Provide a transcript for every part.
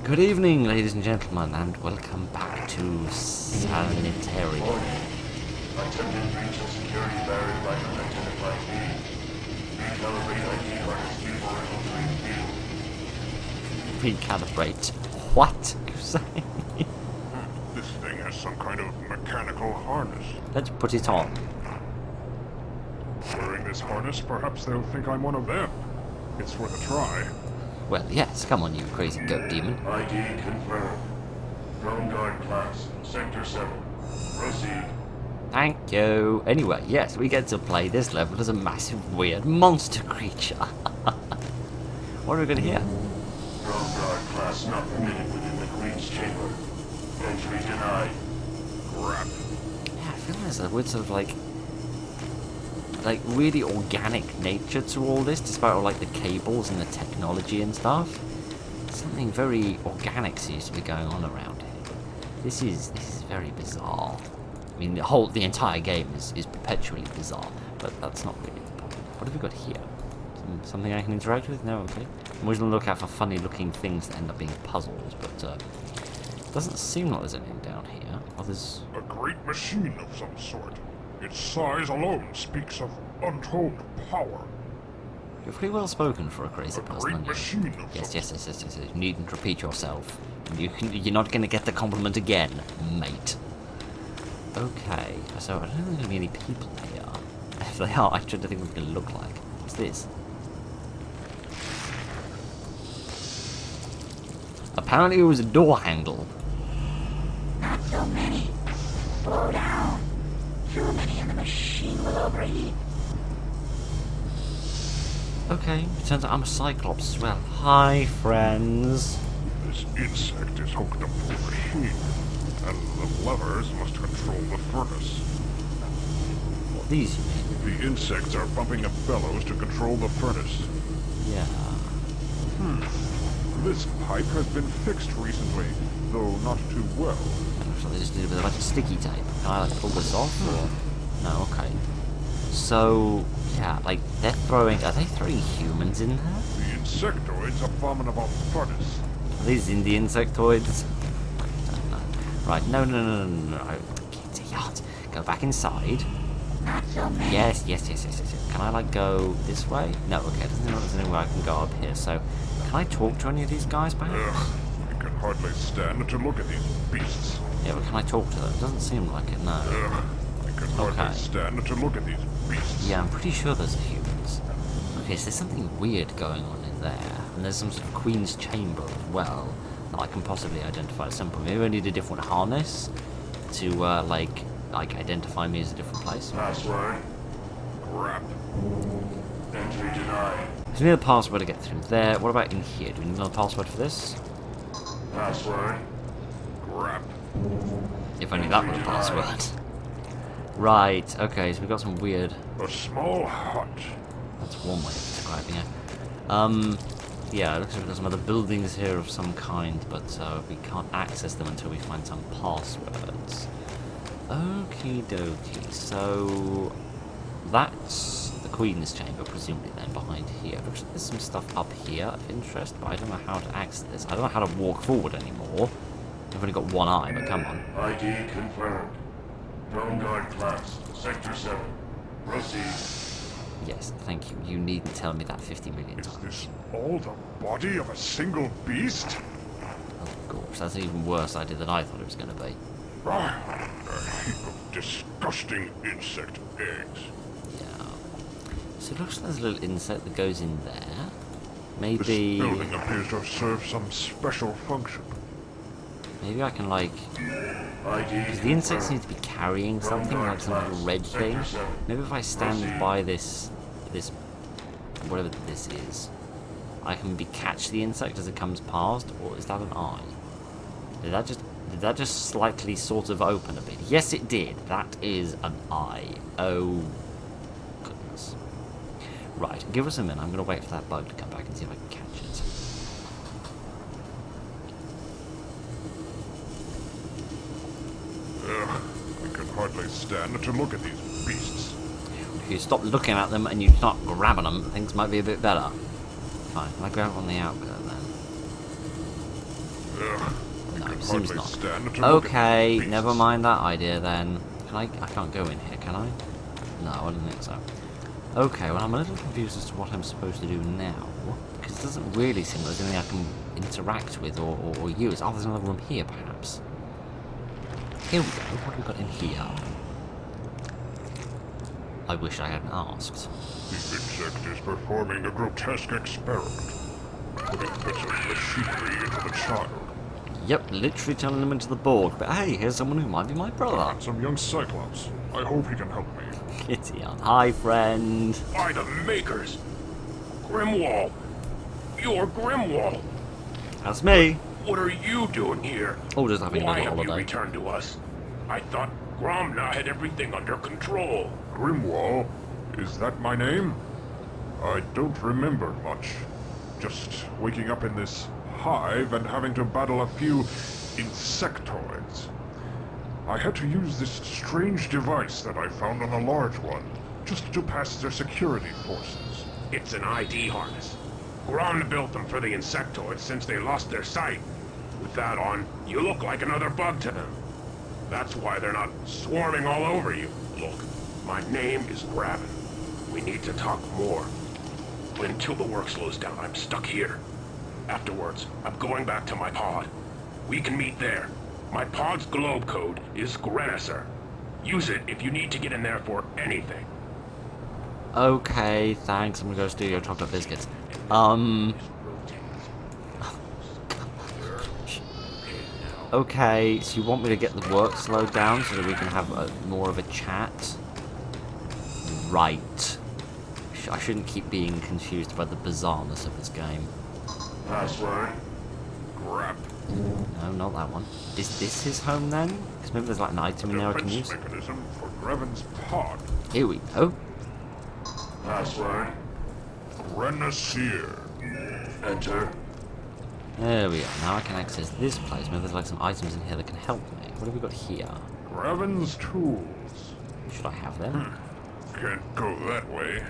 Good evening, ladies and gentlemen, and welcome back to Sanitarium. Attempted breach of security barrier by unidentified being. Recalibrate ID harness vehicle entering field. Recalibrate. What? You say? This thing has some kind of mechanical harness. Let's put it on. Wearing this harness, perhaps they'll think I'm one of them. It's worth a try. Well, yes, come on, you crazy goat demon. ID confirmed. Drone guard class, Sector 7. Proceed. Thank you. Anyway, yes, we get to play this level as a massive, weird monster creature. What are we going to hear? Drone guard class not permitted within the Queen's chamber. Entry denied. Crap. Yeah, I feel there's a weird sort of like really organic nature to all this, despite all like the cables and the technology and stuff. Something very organic seems to be going on around here. This is very bizarre. I mean, the entire game is perpetually bizarre, but that's not really the point. What have we got here? Something I can interact with? No, okay. I'm always on the lookout for funny-looking things that end up being puzzles, but doesn't seem like there's anything down here. Oh, there's A great machine of some sort. Its size alone speaks of untold power. You're pretty well spoken for a crazy A person, great aren't you? machine of Yes, some yes. You needn't repeat yourself. You're not going to get the compliment again, mate. Okay, so I don't think there's going to be any people here. If they are, I don't think what they're going to look like. What's this? Apparently it was a door handle. Not so many. Slow down. Too many and the machine will overheat. Okay, turns out I'm a cyclops as well. Hi, friends. This insect is hooked up to a machine, and the levers must control the furnace. What, these you mean? The insects are bumping up bellows to control the furnace. Yeah. This pipe has been fixed recently, though not too well. So they just did a bit of like sticky tape. Can I like pull this off or? No, okay. So yeah, like are they throwing humans in there? The insectoid's abominable furnace. Are these in the insectoids? I don't know. Right, no. Idiot. Go back inside. Not so many. Yes. Can I like go this way? No, okay, it doesn't look like there's anywhere I can go up here, so can I talk to any of these guys perhaps? Ugh, I can hardly stand to look at these beasts. Yeah, but can I talk to them? It doesn't seem like it, no. Ugh, I can hardly Okay. stand to look at these beasts. Yeah, I'm pretty sure those are humans. Okay, so there's something weird going on in there. And there's some sort of Queen's chamber as well that I can possibly identify at some point. Maybe I need a different harness to, like identify me as a different place. Password. Crap. Entry denied. So we need a password to get through there. What about in here? Do we need another password for this? Password. Crap. If only that were a password. Right, okay, so we've got some weird... A small hut. That's one way of describing it. Yeah, it looks like we've got some other buildings here of some kind, but we can't access them until we find some passwords. Okie dokie, so that's the Queen's chamber, presumably then, behind here. Looks like there's some stuff up here of interest, but I don't know how to access this. I don't know how to walk forward anymore. I've only got one eye, but come on. ID confirmed. Drone guard class, Sector 7. Proceed. Yes, thank you. You needn't tell me that 50 million Is times. this all the body of a single beast? Oh gosh, that's an even worse idea than I thought it was going to be. Ah, a heap of disgusting insect eggs. Yeah. So it looks like there's a little insect that goes in there. This Maybe... building appears to serve some special function. Maybe I can like... ID Because the insects need to be carrying something, like some little red thing. Maybe if I stand by this... whatever this is, I can catch the insect as it comes past, or is that an eye? Did that just slightly sort of open a bit? Yes, it did. That is an eye. Oh, goodness. Right, give us a minute. I'm going to wait for that bug to come back and see if I can catch it. Ugh, I can hardly stand to look at these beasts. If you stop looking at them and you start grabbing them, things might be a bit better. Fine, I'll grab on the outgo then. Seems hardly not. stand to look at Okay, these never beasts. mind that idea then. I can't go in here, can I? No, I don't think so. Okay, well I'm a little confused as to what I'm supposed to do now. Because it doesn't really seem like there's anything I can interact with or use. Oh, there's another room here, perhaps. Here we go. What have we got in here? I wish I hadn't asked. The insect is performing a grotesque experiment, putting bits of machinery into the child. Yep, literally turning them into the Borg. But hey, here's someone who might be my brother. Some young cyclops. I hope he can help me. Kitty on. Hi, friend. By the makers! Grimwall! You're Grimwall! That's me. What are you doing here? Oh, just having a Why little have you holiday. returned to us? I thought Gromna had everything under control. Grimwall? Is that my name? I don't remember much. Just waking up in this hive and having to battle a few insectoids. I had to use this strange device that I found on a large one, just to pass their security forces. It's an ID harness. Gromna built them for the insectoids since they lost their sight. With that on, you look like another bug to them. That's why they're not swarming all over you. Look, my name is Graven. We need to talk more. Until the work slows down, I'm stuck here. Afterwards, I'm going back to my pod. We can meet there. My pod's globe code is Grenisser. Use it if you need to get in there for anything. Okay, thanks. I'm gonna go steal your chocolate biscuits. Okay, so you want me to get the work slowed down so that we can have more of a chat? Right. I shouldn't keep being confused by the bizarreness of this game. Password. Crap. No, not that one. Is this his home then? Because maybe there's like an item in there I can Defense use. mechanism for Graven's pod. Here we go. Password. Renaissir. Enter. There we are. Now I can access this place. Maybe there's like some items in here that can help me. What have we got here? Graven's tools. Should I have them? Can't go that way.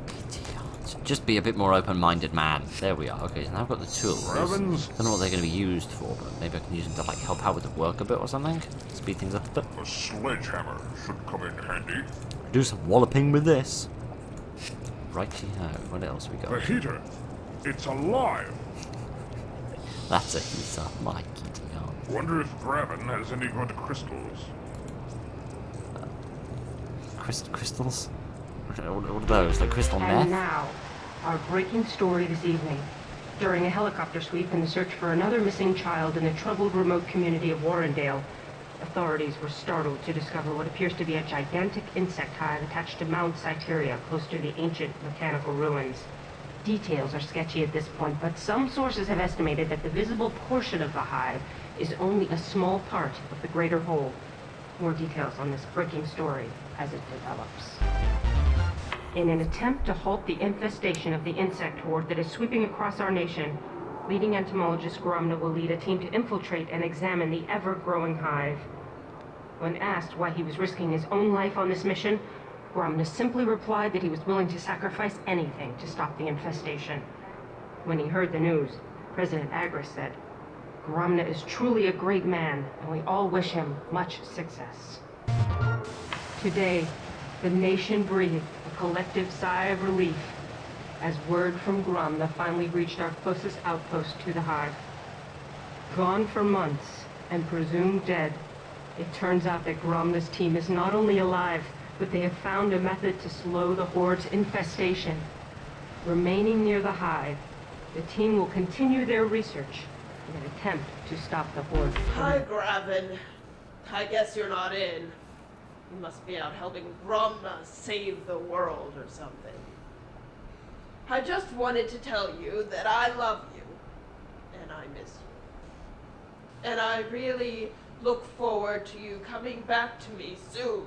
Idiot. Just be a bit more open-minded, man. There we are. Okay, so now I've got the tools. Graven's Don't know what they're going to be used for, but maybe I can use them to like help out with the work a bit or something. Speed things up a bit. a sledgehammer should come in handy. Do some walloping with this. Righty-ho. What else we The got? heater. It's alive. That's a heater, my idiot. Wonder if Graven has any good crystals. Crystals? What are those? Like crystal And meth? now, our breaking story this evening. During a helicopter sweep in the search for another missing child in the troubled remote community of Warrendale, authorities were startled to discover what appears to be a gigantic insect hive attached to Mount Cyteria, close to the ancient mechanical ruins. Details are sketchy at this point, but some sources have estimated that the visible portion of the hive is only a small part of the greater whole. More details on this breaking story as it develops. In an attempt to halt the infestation of the insect horde that is sweeping across our nation, leading entomologist Gromna will lead a team to infiltrate and examine the ever-growing hive. When asked why he was risking his own life on this mission, Gromna simply replied that he was willing to sacrifice anything to stop the infestation. When he heard the news, President Agris said, "Gromna is truly a great man, and we all wish him much success." Today, the nation breathed a collective sigh of relief as word from Gromna finally reached our closest outpost to the hive. Gone for months and presumed dead, it turns out that Gromna's team is not only alive, but they have found a method to slow the horde's infestation. Remaining near the hive, the team will continue their research in an attempt to stop the horde. Hi, Graven. I guess you're not in. You must be out helping Gromna save the world or something. I just wanted to tell you that I love you, and I miss you. And I really look forward to you coming back to me soon.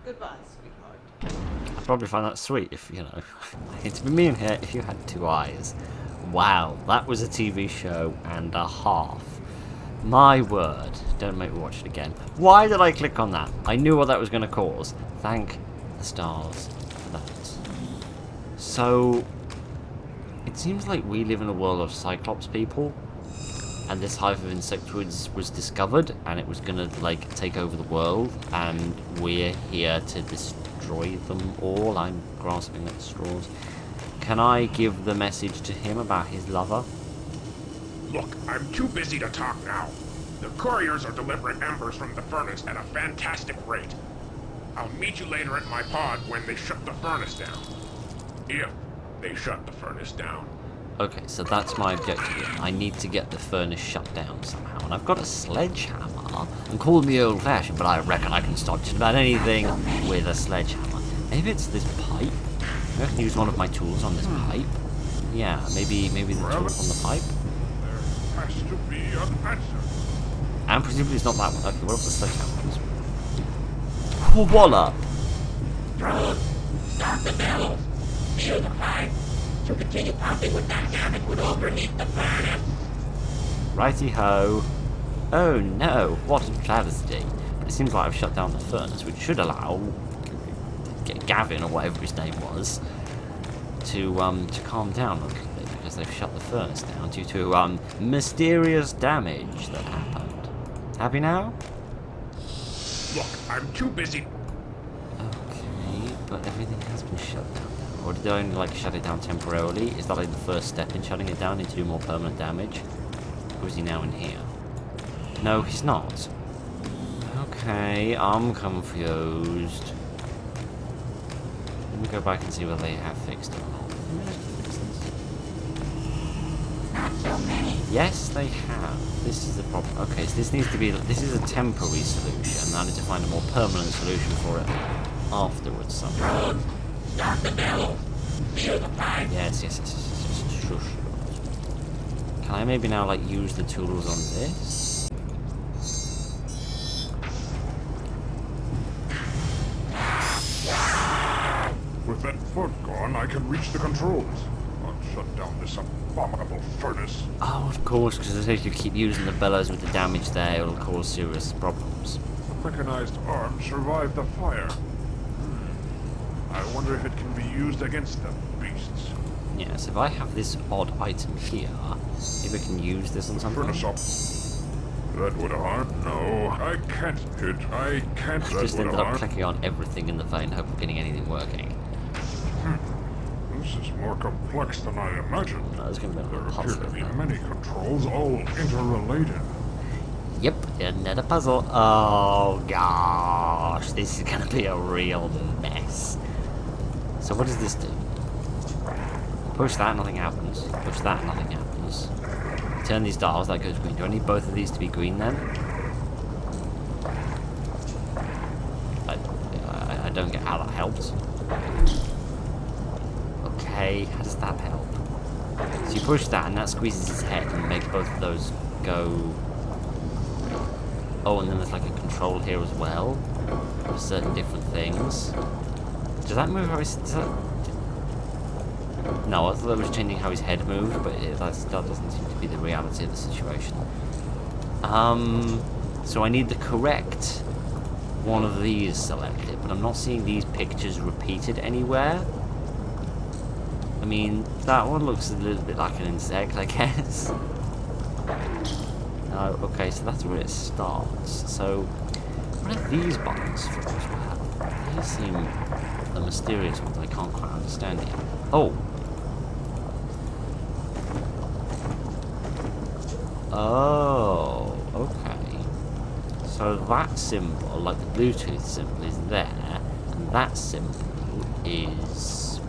Goodbye, sweetheart. I'd probably find that sweet if, you know, it's been me in here if you had two eyes. Wow, that was a TV show and a half. My word. Don't make me watch it again. Why did I click on that? I knew what that was going to cause. Thank the stars for that. So, it seems like we live in a world of cyclops people. and this hive of insectoids was discovered, and it was gonna like take over the world, and we're here to destroy them all. I'm grasping at straws. Can I give the message to him about his lover? Look, I'm too busy to talk now. The couriers are delivering embers from the furnace at a fantastic rate. I'll meet you later at my pod when they shut the furnace down. If they shut the furnace down. Okay, so that's my objective. I need to get the furnace shut down somehow. And I've got a sledgehammer. And call me old-fashioned, but I reckon I can stop just about anything with a sledgehammer. Maybe it's this pipe. Maybe I can use one of my tools on this pipe. Yeah, maybe the tool on the pipe. There has to be an answer. And presumably it's not that one. Okay, what if the sledgehammer is? Wallop! Bros, stop the bellows. Shield the pipe. To continue pumping with that damage would overheat the furnace. Righty-ho. Oh no, what a travesty. But it seems like I've shut down the furnace, which should allow Gavin, or whatever his name was, to calm down a little bit, because they've shut the furnace down due to mysterious damage that happened. Happy now? Look, I'm too busy. Okay, but everything has been shut down now. Or did they only like shut it down temporarily? Is that like the first step in shutting it down, to do more permanent damage? Or is he now in here? No, he's not. Okay, I'm confused. Let me go back and see whether they have fixed it or not. Not so many. Yes, they have. This is the problem. Okay, so this needs to be. This is a temporary solution. I need to find a more permanent solution for it afterwards somehow. Bros, stop the bellows. Shield the pipe. Yes. Shush. Can I maybe now like use the tools on this? With that foot gone, I can reach the controls. I'll shut down this abominable furnace. Oh, of course, because if you keep using the bellows with the damage there, it'll cause serious problems. Mechanized arms survived the fire. I wonder if it can be used against them beasts. Yes, if I have this odd item here, maybe I can use this on something. Furnace up. That would harm. No, I can't hit. I can't. I That just would ended up harm. clicking on everything in the vein, hope of getting anything working. This is more complex than I imagined. That's going to be a There little appear puzzle. to be many controls, all interrelated. Yep, another puzzle. Oh gosh, this is going to be a real mess. So what does this do? Push that, nothing happens. Push that, nothing happens. Turn these dials, that goes green. Do I need both of these to be green then? I don't get how that helps. Okay, how does that help? So you push that and that squeezes his head and makes both of those go... Oh, and then there's like a control here as well for certain different things. Does that move how his... No, I thought that was changing how his head moved, but that doesn't seem to be the reality of the situation. So I need the correct one of these selected, but I'm not seeing these pictures repeated anywhere. I mean, that one looks a little bit like an insect, I guess. No, okay, so that's where it starts. So, what are these buttons for as well? These seem the mysterious ones I can't quite understand yet. Oh! Oh, okay. So that symbol, like the Bluetooth symbol, is there, and that symbol is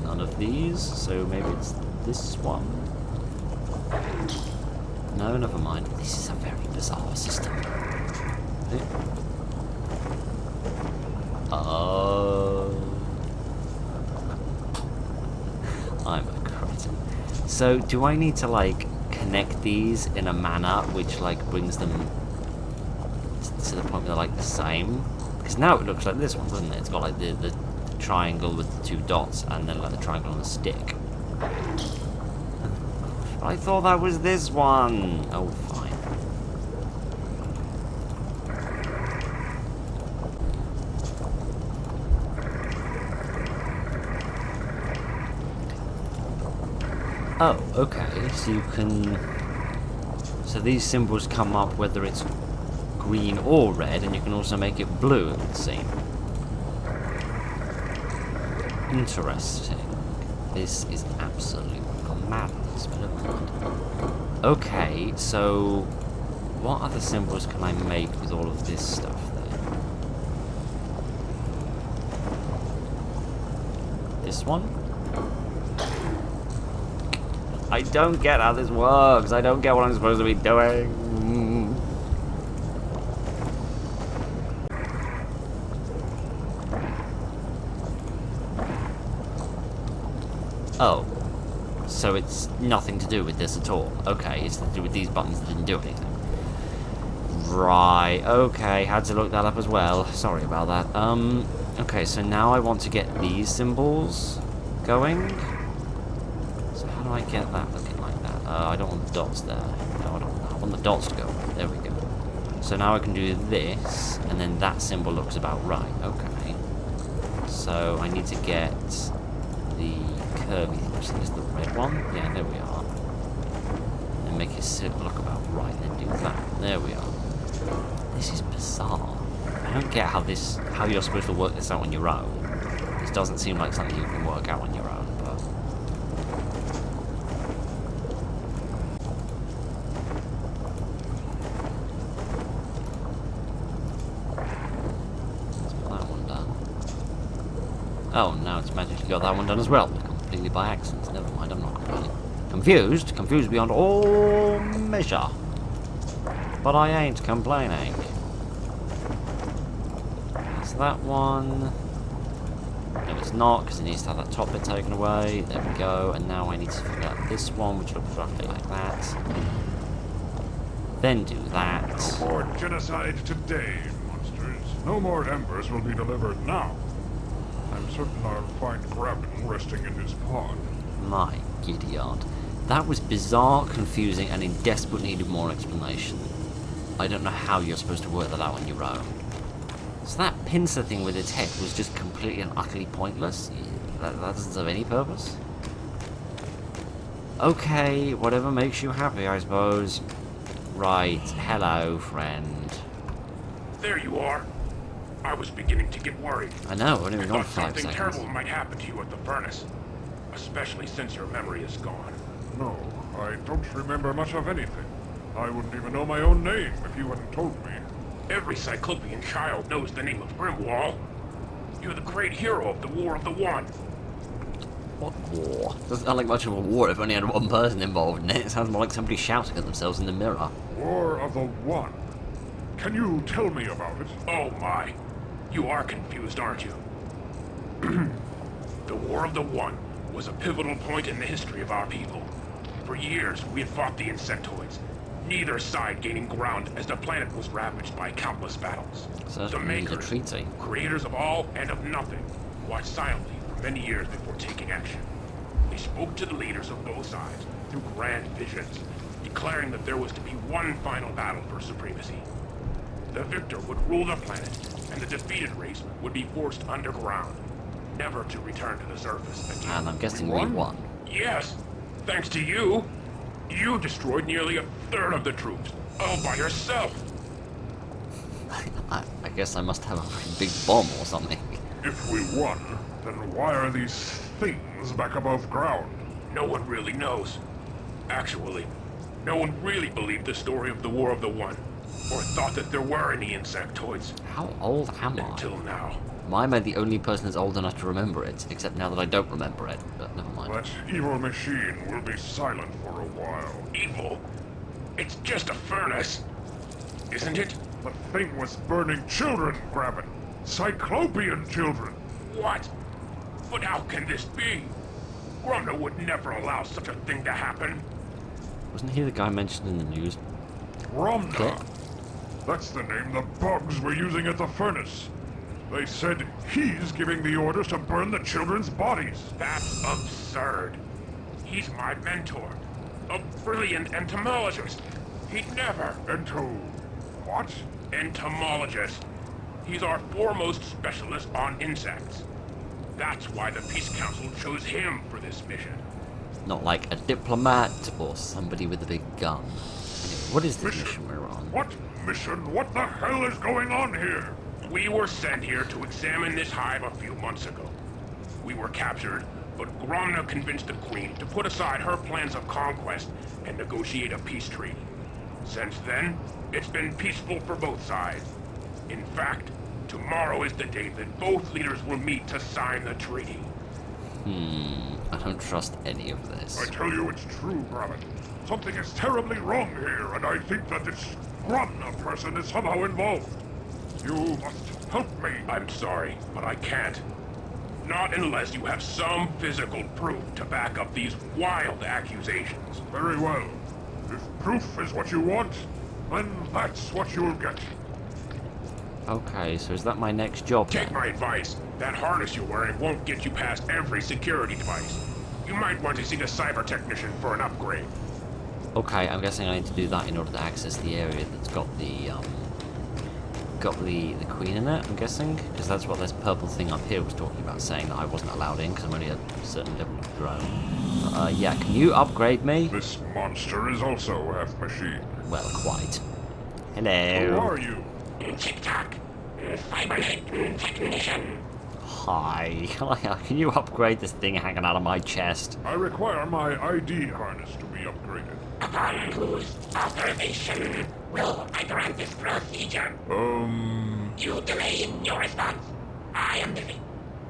none of these, so maybe it's this one? No, never mind. This is a very bizarre system. Oh. I'm a cretin. So, do I need to, like, connect these in a manner which, like, brings them to the point where they're, like, the same? Because now it looks like this one, doesn't it? It's got, like, the triangle with the two dots, and then, like, the triangle on the stick. I thought that was this one! Oh, fine. Oh, okay, so you can So these symbols come up whether it's green or red, and you can also make it blue, it would seem. Interesting. This is absolute madness, but never mind. Okay, so what other symbols can I make with all of this stuff then? This one? I don't get how this works. I don't get what I'm supposed to be doing. Oh. So it's nothing to do with this at all. Okay, it's to do with these buttons that didn't do anything. Right, okay, had to look that up as well. Sorry about that. Okay, so now I want to get these symbols going. So how do I get that looking like that? I don't want the dots there. No, I want the dots to go away. There we go. So now I can do this, and then that symbol looks about right. Okay. So I need to get the curvy thing, which is the red one. Yeah, there we are. And make it look about right, and then do that. There we are. This is bizarre. I don't get how you're supposed to work this out on your own. This doesn't seem like something you can work out on your own, but... Let's get that one done. Oh, now it's magically got that one done as well. Completely by accident. Never mind, I'm not complaining. Confused beyond all measure. But I ain't complaining. So that one... No, it's not, because it needs to have that top bit taken away. There we go. And now I need to figure out this one, which looks roughly like that. Then do that. No more genocide today, monsters. No more embers will be delivered now. I'm certain I'll find Graben resting in his pod. My giddy aunt. That was bizarre, confusing, and in desperate need of more explanation. I don't know how you're supposed to work that out on your own. So that pincer thing with its head was just completely and utterly pointless? That doesn't serve any purpose? Okay, whatever makes you happy, I suppose. Right, hello, friend. There you are. I was beginning to get worried. I know, only been I on thought 5 something seconds. terrible might happen to you at the furnace. Especially since your memory is gone. No, I don't remember much of anything. I wouldn't even know my own name if you hadn't told me. Every Cyclopean child knows the name of Grimwall. You're the great hero of the War of the One. What war? Doesn't sound like much of a war if only had one person involved in it. It sounds more like somebody shouting at themselves in the mirror. War of the One. Can you tell me about it? Oh my. You are confused, aren't you? The War of the One was a pivotal point in the history of our people. For years, we had fought the insectoids, neither side gaining ground as the planet was ravaged by countless battles. So The makers, treaty. creators of all and of nothing, watched silently for many years before taking action. They spoke to the leaders of both sides through grand visions, declaring that there was to be one final battle for supremacy. The victor would rule the planet, and the defeated race would be forced underground, never to return to the surface again. And I'm guessing we won. Yes, thanks to you. You destroyed nearly a third of the troops, all by yourself. I guess I must have a very big bomb or something. If we won, then why are these things back above ground? No one really knows. Actually, no one really believed the story of the War of the One, or thought that there were any insectoids, How old am I? until now. Why am I the only person that's old enough to remember it? Except now that I don't remember it. But never mind. That evil machine will be silent for a while. Evil? It's just a furnace, isn't it? The thing was burning children, Graben. Cyclopean children. What? But how can this be? Grumna would never allow such a thing to happen. Wasn't he the guy mentioned in the news? Gromna. Clip? That's the name the bugs were using at the furnace. They said he's giving the orders to burn the children's bodies. That's absurd. He's my mentor, a brilliant entomologist. He'd never. What? Entomologist. He's our foremost specialist on insects. That's why the Peace Council chose him for this mission. Not like a diplomat or somebody with a big gun. Anyway, What is this mission we're on? What mission? What the hell is going on here? We were sent here to examine this hive a few months ago. We were captured, but Gromna convinced the Queen to put aside her plans of conquest and negotiate a peace treaty. Since then, it's been peaceful for both sides. In fact, tomorrow is the day that both leaders will meet to sign the treaty. I don't trust any of this. I tell you it's true, Graven. Something is terribly wrong here, and I think that this Gromna person is somehow involved. You must help me. I'm sorry, but I can't. Not unless you have some physical proof to back up these wild accusations. Very well. If proof is what you want, then that's what you'll get. Okay, so is that my next job Take then? my advice. That harness you're wearing won't get you past every security device. You might want to see the cyber technician for an upgrade. Okay, I'm guessing I need to do that in order to access the area that's got the queen in it, I'm guessing, because that's what this purple thing up here was talking about, saying that I wasn't allowed in because I'm only a certain level of drone. Yeah, can you upgrade me? This monster is also half machine. Well, quite. Who Hello. are you? TikTok. Cybernetic technician. Hi. Can you upgrade this thing hanging out of my chest? I require my ID harness to be upgraded. Upon whose authorization will I grant this procedure? You You delay in your response. I am busy.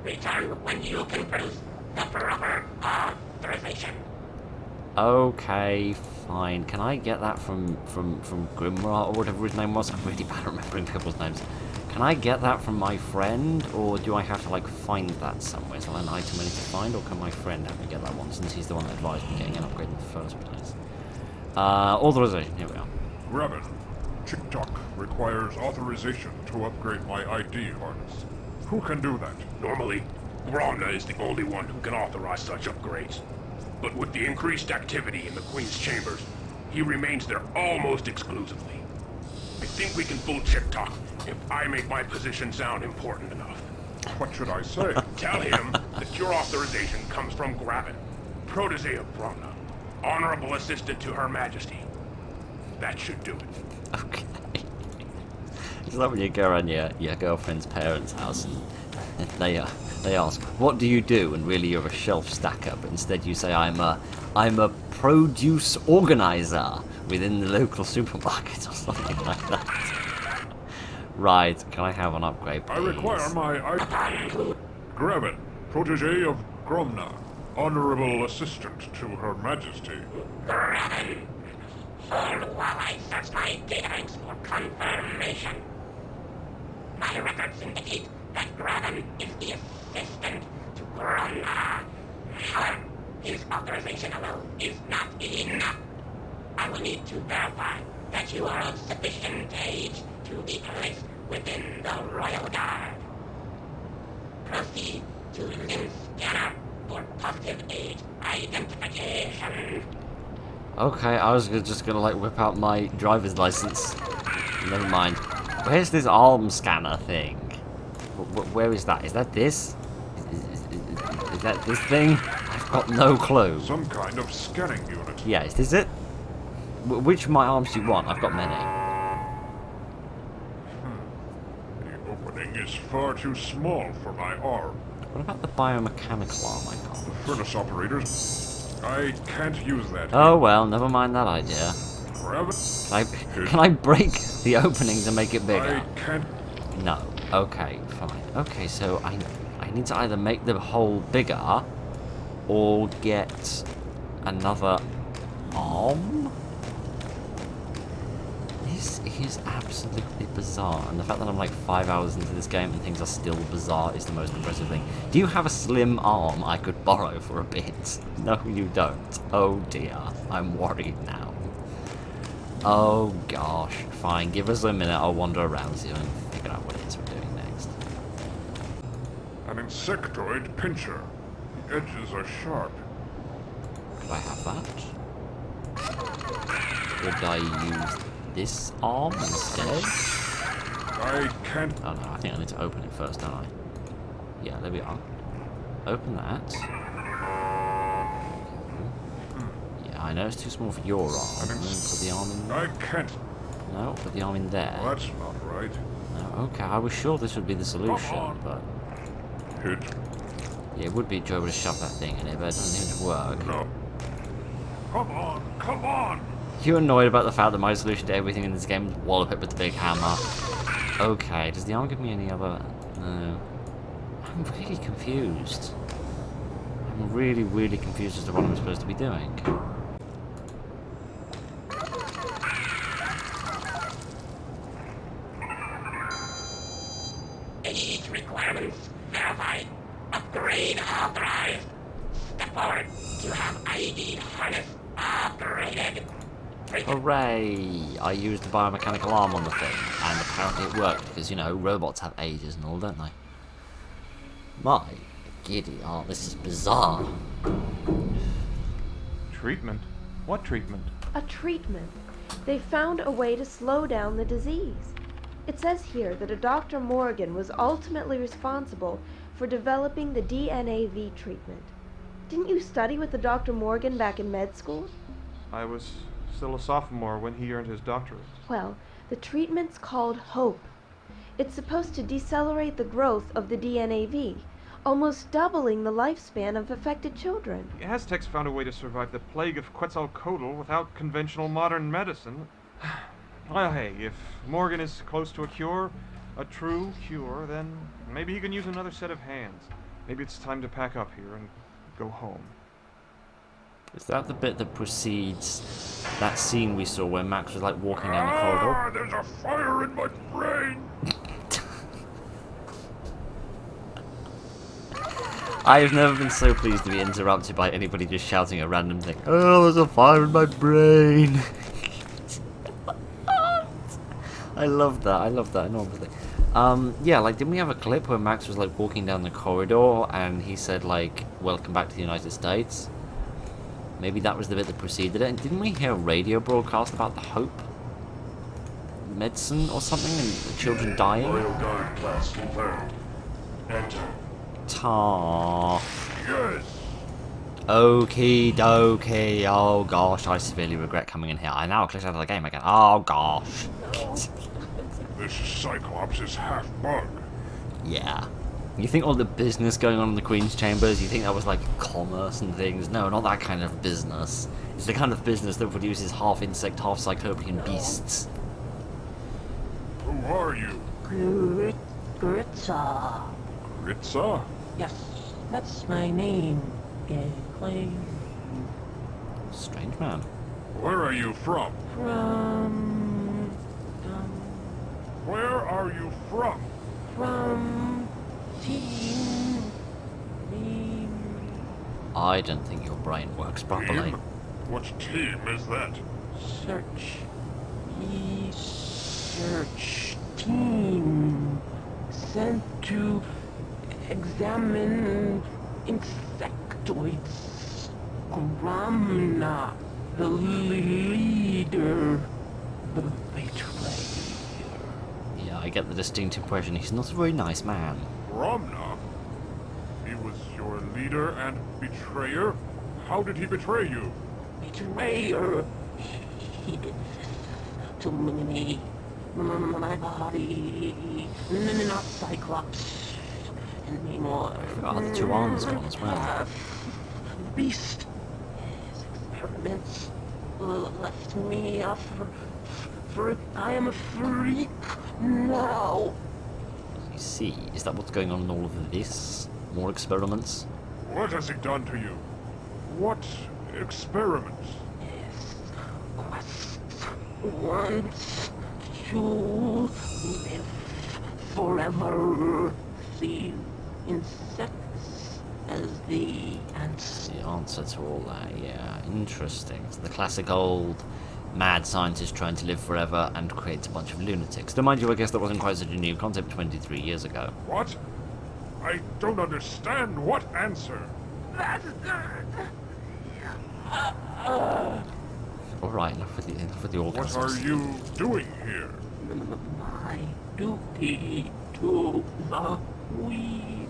Return when you can produce the proper authorization. Okay, fine. Can I get that from Grimrar or whatever his name was? I'm really bad at remembering people's names. Can I get that from my friend, or do I have to like find that somewhere? Is that an item I need to find, or can my friend help me get that one, since he's the one that advised me getting an upgrade in the first place? Authorization, here we are. Graven, TikTok requires authorization to upgrade my ID harness. Who can do that? Normally, Gromna is the only one who can authorize such upgrades. But with the increased activity in the Queen's chambers, he remains there almost exclusively. I think we can fool TikTok if I make my position sound important enough. What should I say? Tell him that your authorization comes from Graven, protege of Gromna, honorable assistant to Her Majesty. That should do it. Okay. It's like when you go around your girlfriend's parents' house and they ask, "What do you do?" and really you're a shelf stacker, but instead you say, "I'm a produce organizer within the local supermarket," or something like that. Right, can I have an upgrade, please? I require my ID. Graven, protege of Gromna, honorable assistant to Her Majesty. Graven. Hold while I search my databanks for confirmation. My records indicate that Graven is the assistant to Gromna. However, his authorization alone is not enough. I will need to verify that you are of sufficient age to be placed within the Royal Guard. Proceed to limb scanner for positive age identification. Okay, I was just gonna like whip out my driver's license. Never mind. Where's this arm scanner thing? Where is that? Is that this? Is that this thing? I've got no clue. Some kind of scanning unit. Yeah, is this it? Which of my arms do you want? I've got many. The opening is far too small for my arm. What about the biomechanical arm I got? Furnace operators. I can't use that. Oh well, never mind that idea. Graven. Can I break the opening to make it bigger? I can't. No. Okay, fine. Okay, so I need to either make the hole bigger or get another arm? This is absolutely bizarre, and the fact that I'm like 5 hours into this game and things are still bizarre is the most impressive thing. Do you have a slim arm I could borrow for a bit? No, you don't. Oh dear, I'm worried now. Oh gosh, fine, give us a minute, I'll wander around so you can figure out what it is we're doing next. An insectoid pincher. The edges are sharp. Could I have that? Could I use this arm instead? I can't. Oh no, I think I need to open it first, don't I? Yeah, there we are. Open that. Yeah, I I know it's too small for your arm. Put the arm in there. I can't. No, put the arm in there. That's not right. No, okay, I was sure this would be the solution, but... Hit. Yeah, it would be if Joe would have shoved that thing in it, but it doesn't seem to work. No. Come on, come on! You're annoyed about the fact that my solution to everything in this game is wallop it with the big hammer. Okay, does the arm give me any other... No. I'm really confused. I'm really, really confused as to what I'm supposed to be doing. Age requirements verified. Upgrade authorized. Step forward to have ID harness upgraded. Hooray! I used the biomechanical arm on the thing, and apparently it worked, because, you know, robots have ages and all, don't they? My giddy aunt, this is bizarre. Treatment? What treatment? A treatment. They found a way to slow down the disease. It says here that a Dr. Morgan was ultimately responsible for developing the DNAV treatment. Didn't you study with the Dr. Morgan back in med school? I was still a sophomore when he earned his doctorate. Well, the treatment's called HOPE. It's supposed to decelerate the growth of the DNAV, almost doubling the lifespan of affected children. The Aztecs found a way to survive the plague of Quetzalcoatl without conventional modern medicine. Well, hey, if Morgan is close to a cure, a true cure, then maybe he can use another set of hands. Maybe it's time to pack up here and go home. Is that the bit that precedes that scene we saw where Max was like walking down the corridor? There's a fire in my brain! I have never been so pleased to be interrupted by anybody just shouting a random thing. Oh, there's a fire in my brain! I love that enormously. Yeah, like, didn't we have a clip where Max was like walking down the corridor and he said like, welcome back to the United States? Maybe that was the bit that preceded it. And didn't we hear a radio broadcast about the Hope medicine or something and the children dying? Royal Guard class confirmed. Enter. Ta. Yes! Okie dokie. Oh gosh, I severely regret coming in here. I now clicked out of the game again. Oh gosh. This Cyclops is half bug. Yeah. You think all the business going on in the Queen's Chambers, you think that was like commerce and things? No, not that kind of business. It's the kind of business that produces half insect, half cyclopean beasts. Who are you? Gritza. Gritza? Yes, that's my name. Clay. Strange man. Where are you from? Where are you from? From team. I don't think your brain works properly. Team? What team is that? Search. Research team. Sent to examine insectoids. Gramna, the leader, the betrayer. Yeah, I get the distinct impression he's not a very nice man. Ramna? He was your leader and betrayer? How did he betray you? Betrayer. He did to me. My body. Not Cyclops anymore. I forgot the two arms gone as well. Beast. His experiments left me off for I am a freak now. You see, is that what's going on in all of this? More experiments? What has he done to you? What experiments? Yes, quest wants to live forever. See insects as the answer. The answer to all that, yeah. Interesting. It's the classic old mad scientist trying to live forever and creates a bunch of lunatics. Though mind you, I guess that wasn't quite such a new concept 23 years ago. What? I don't understand. What answer? Alright, enough with the What orgasms. are you doing here? My duty to the queen.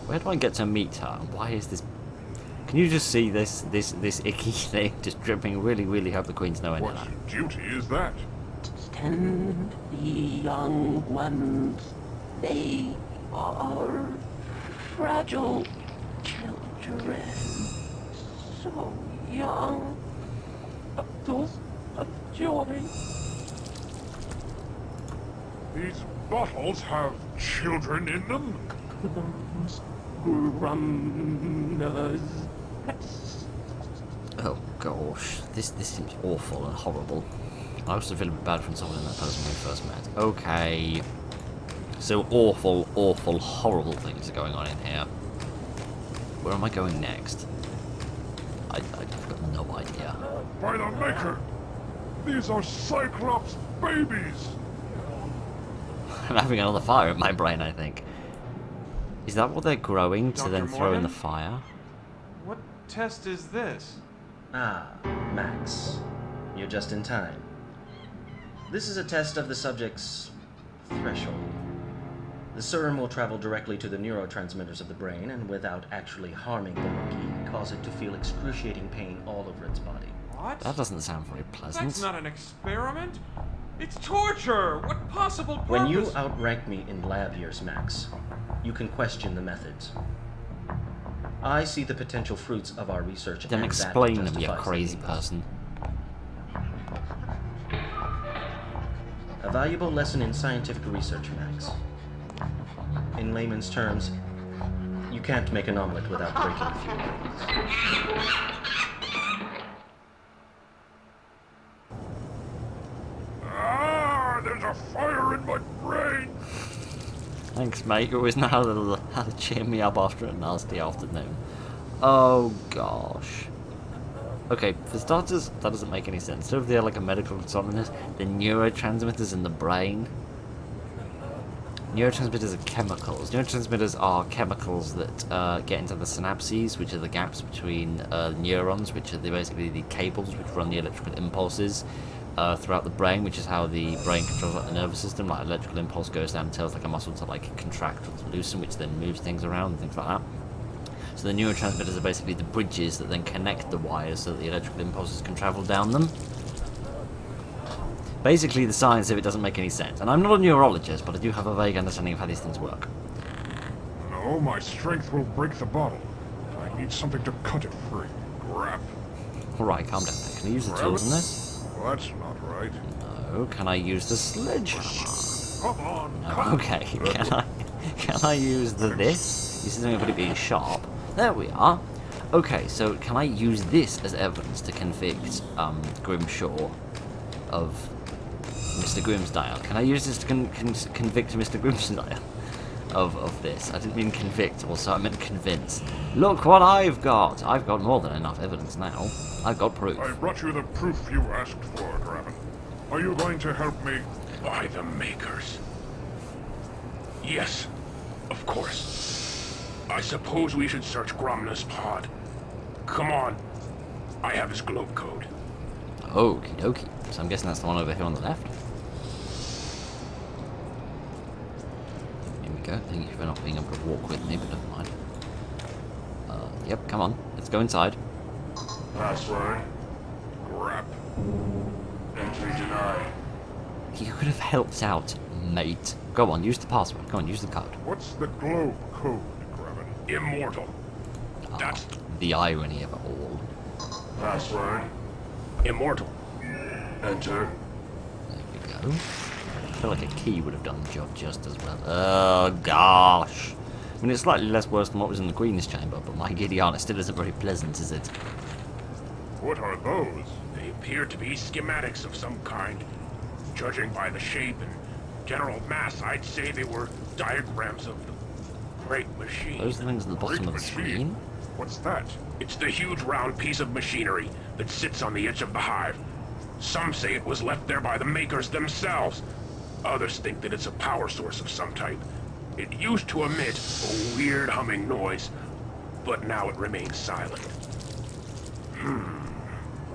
Where do I get to meet her? Why is this Can you just see this icky thing just dripping? Really hope the Queen's nowhere near What that. duty is that? Tend the young ones. They are fragile children. So young. Full of joy. These bottles have children in them? Grumnas. Oh gosh, this seems awful and horrible. I also feel a bit bad for insulting that person we first met. Okay, so awful, horrible things are going on in here. Where am I going next? I've got no idea. By the Maker! These are Cyclops babies! I'm having another fire in my brain, I think. Is that what they're growing to Dr. then throw in the Morgan? fire? What test is this? Ah, Max. You're just in time. This is a test of the subject's threshold. The serum will travel directly to the neurotransmitters of the brain, and without actually harming the monkey, cause it to feel excruciating pain all over its body. What? That doesn't sound very pleasant. That's not an experiment. It's torture! What possible purpose? When you outrank me in lab years, Max, you can question the methods. I see the potential fruits of our research. Then and that explain to me, you justifies the crazy means. person. A valuable lesson in scientific research, Max. In layman's terms, you can't make an omelet without breaking a few eggs. Ah, there's a fire in my brain! Thanks, mate. You always know how to cheer me up after a nasty afternoon. Oh, gosh. Okay, for starters, that doesn't make any sense. So if they're like a medical consultant in this, the neurotransmitters in the brain. Neurotransmitters are chemicals. Neurotransmitters are chemicals that get into the synapses, which are the gaps between neurons, which are basically the cables which run the electrical impulses throughout the brain, which is how the brain controls like the nervous system. Like electrical impulse goes down and tells like a muscle to like contract or to loosen, which then moves things around and things like that. So the neurotransmitters are basically the bridges that then connect the wires so that the electrical impulses can travel down them. Basically, the science of it doesn't make any sense. And I'm not a neurologist, but I do have a vague understanding of how these things work. No, my strength will break the bottle. I need something to cut it free. Crap. Alright, calm down. Can I use the tools in this? Well, that's not right. No. Can I use the sledgehammer? Come on, No. cut. Okay. Can I use this? You said something about it being sharp. There we are. Okay, so can I use this as evidence to convict Grimshaw of Mr. Grimsdale? Can I use this to convict Mr. Grimsdale of this? I didn't mean convict, also I meant convince. Look what I've got! I've got more than enough evidence now. I've got proof. I brought you the proof you asked for, Graven. Are you going to help me? By the Makers. Yes, of course. I suppose we should search Gromna's pod. Come on. I have his globe code. Okie dokie. So I'm guessing that's the one over here on the left. Here we go. Thank you for not being able to walk with me, but never mind. Yep, come on. Let's go inside. Password. Crap. Entry denied. You could have helped out, mate. Go on, use the password. Go on, use the code. What's the globe code, Graven? Immortal. That's The irony of it all. Password. immortal. Enter. There we go. I feel like a key would have done the job just as well. Oh, gosh. I mean, it's slightly less worse than what was in the Queen's chamber, but my Gideon, it still isn't very pleasant, is it? What are those? They appear to be schematics of some kind. Judging by the shape and general mass, I'd say they were diagrams of the Great Machine. Those are the things at the bottom of the screen. What's that? It's the huge round piece of machinery that sits on the edge of the hive. Some say it was left there by the Makers themselves. Others think that it's a power source of some type. It used to emit a weird humming noise, but now it remains silent.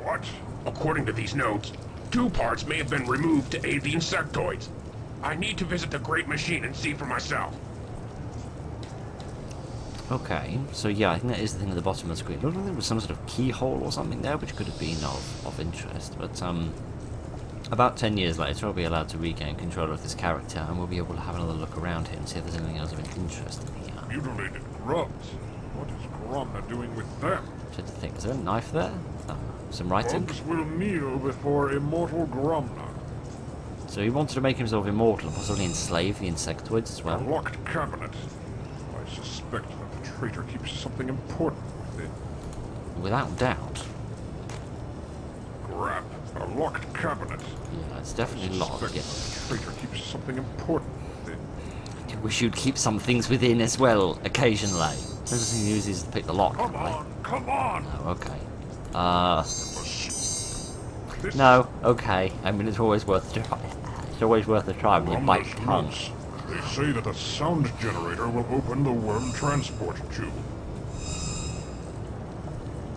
What? According to these notes, 2 parts may have been removed to aid the insectoids. I need to visit the Great Machine and see for myself. Okay, so yeah, I think that is the thing at the bottom of the screen. Looked like there was some sort of keyhole or something there, which could have been of interest. But about 10 years later, I'll be allowed to regain control of this character, and we'll be able to have another look around here and see if there's anything else of interest in here. Mutilated grubs. What is Gromna doing with them? Trying to think, is there a knife there? Oh, some writing? Bugs will kneel before immortal Gromna. So he wanted to make himself immortal and possibly enslave the insectoids as A well. locked cabinet. I suspect that the traitor keeps something important with it. Without doubt. Crap. A locked cabinet. Yeah, it's definitely locked. Suspect Yeah. that the traitor keeps something important with it. I do wish you'd keep some things within as well, occasionally. The thing he uses to pick the lock. Come on, come on! No, okay. This No, okay. I mean, it's always worth a try. It's always worth a try when you bite Gromna's your tongue. notes. They say that a sound generator will open the worm transport tube.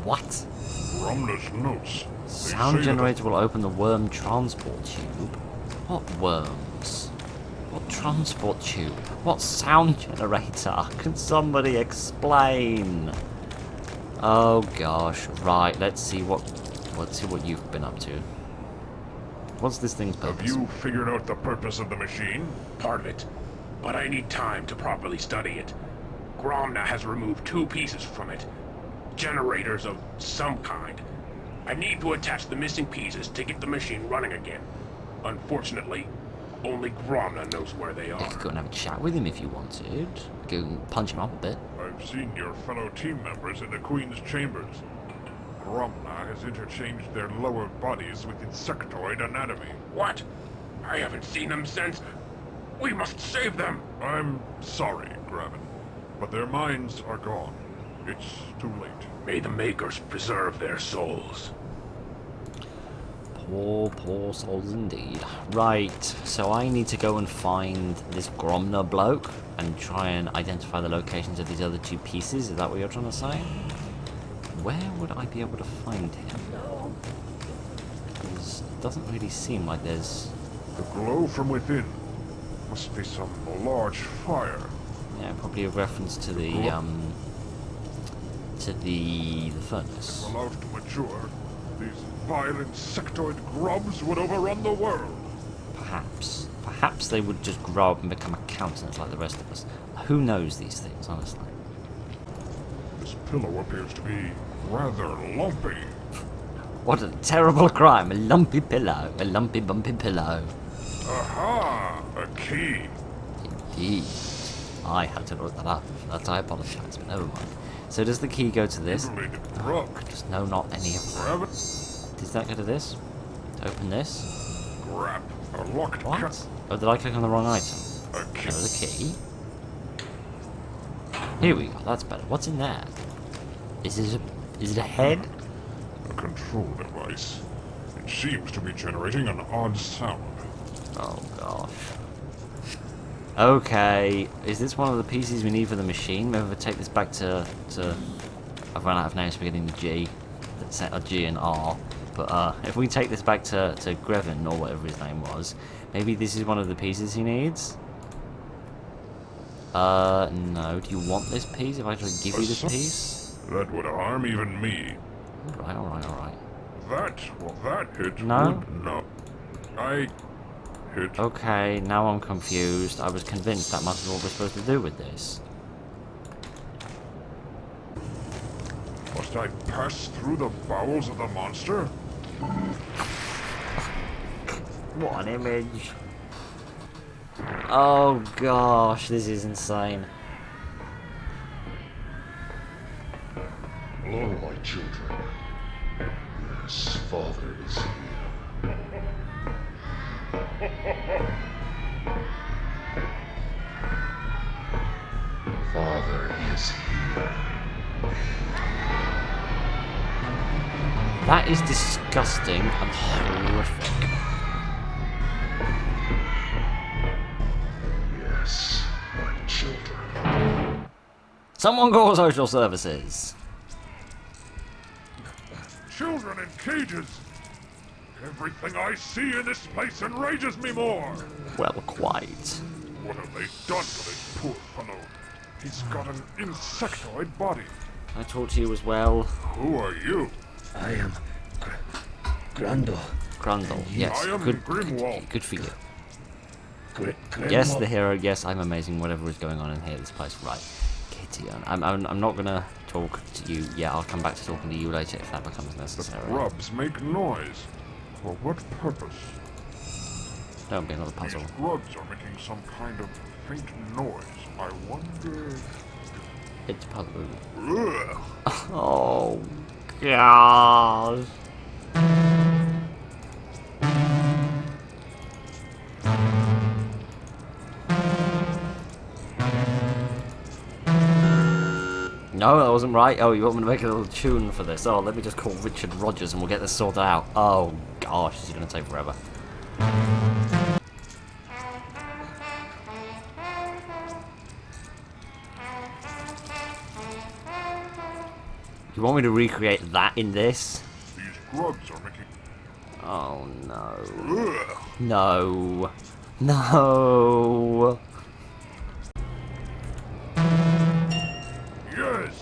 What? Gromna's notes. They Sound say generator will open the worm transport tube? What worms? What transport tube? What sound generator? Can somebody explain? Oh gosh, right, let's see what you've been up to. What's this thing's Have purpose? you figured out the purpose of the machine? Part of it. But I need time to properly study it. Gromna has removed 2 pieces from it. Generators of some kind. I need to attach the missing pieces to get the machine running again. Unfortunately, only Gromna knows where they You are. could go and have a chat with him if you wanted. Go and punch him up a bit. I've seen your fellow team members in the Queen's chambers. Gromna has interchanged their lower bodies with insectoid anatomy. What? I haven't seen them since. We must save them! I'm sorry, Graven, but their minds are gone. It's too late. May the Makers preserve their souls. Poor souls indeed. Right, so I need to go and find this Gromna bloke and try and identify the locations of these other 2 pieces. Is that what you're trying to say? Where would I be able to find him? Because it doesn't really seem like there's... The glow from within must be some large fire. Yeah, probably a reference to the furnace. If allowed to mature, these vile insectoid grubs would overrun the world. Perhaps. Perhaps they would just grow up and become accountants like the rest of us. Who knows these things, honestly? This pillow appears to be rather lumpy. What a terrible crime. A lumpy pillow. A lumpy bumpy pillow. Aha! A key. Indeed. I had to look that up. That's I apologise, but never mind. So does the key go to this? Mutilated Oh, grub. goodness, no, not any of that. Grab it. Does that go to this? To open this? Grab. A locked What? cat. Oh, did I click on the wrong item? A No, key. the key. Here we go, that's better. What's in there? Is it a head? A control device. It seems to be generating an odd sound. Oh gosh. Okay, is this one of the pieces we need for the machine? Maybe if I take this back to I've run out of names beginning with G. That's a G and R. But if we take this back to Greven, or whatever his name was, maybe this is one of the pieces he needs? No. Do you want this piece? If I try to give you this piece? That would harm even me. Alright. That hit No? would not. I hit. Okay, now I'm confused. I was convinced that must be what we're supposed to do with this. Must I pass through the bowels of the monster? What an image. Oh gosh, this is insane. Hello, my children. Yes, Father is here. Father is here. That is disgusting and horrific. Yes, my children. Someone call social services. Children in cages. Everything I see in this place enrages me more. Well, quite. What have they done to this poor fellow? He's got an insectoid body. I talk to you as well. Who are you? I am Grundle. Grundle, yes. I am Good, Grimwald. good for you. Grimwald. Yes, the hero. Yes, I'm amazing. Whatever is going on in here, this place, right? Kitty, I'm not gonna talk to you. Yeah, I'll come back to talking to you later if that becomes The necessary. grubs make noise. For what purpose? Don't be another puzzle. These grubs are making some kind of faint noise. I wonder... It's puzzle. Ugh. Oh, gosh. No, that wasn't right. Oh, you want me to make a little tune for this? Oh, let me just call Richard Rogers and we'll get this sorted out. Oh, gosh, this is going to take forever. You want me to recreate that in this? These grubs are making... Oh, no. Ugh. No. No. Yes.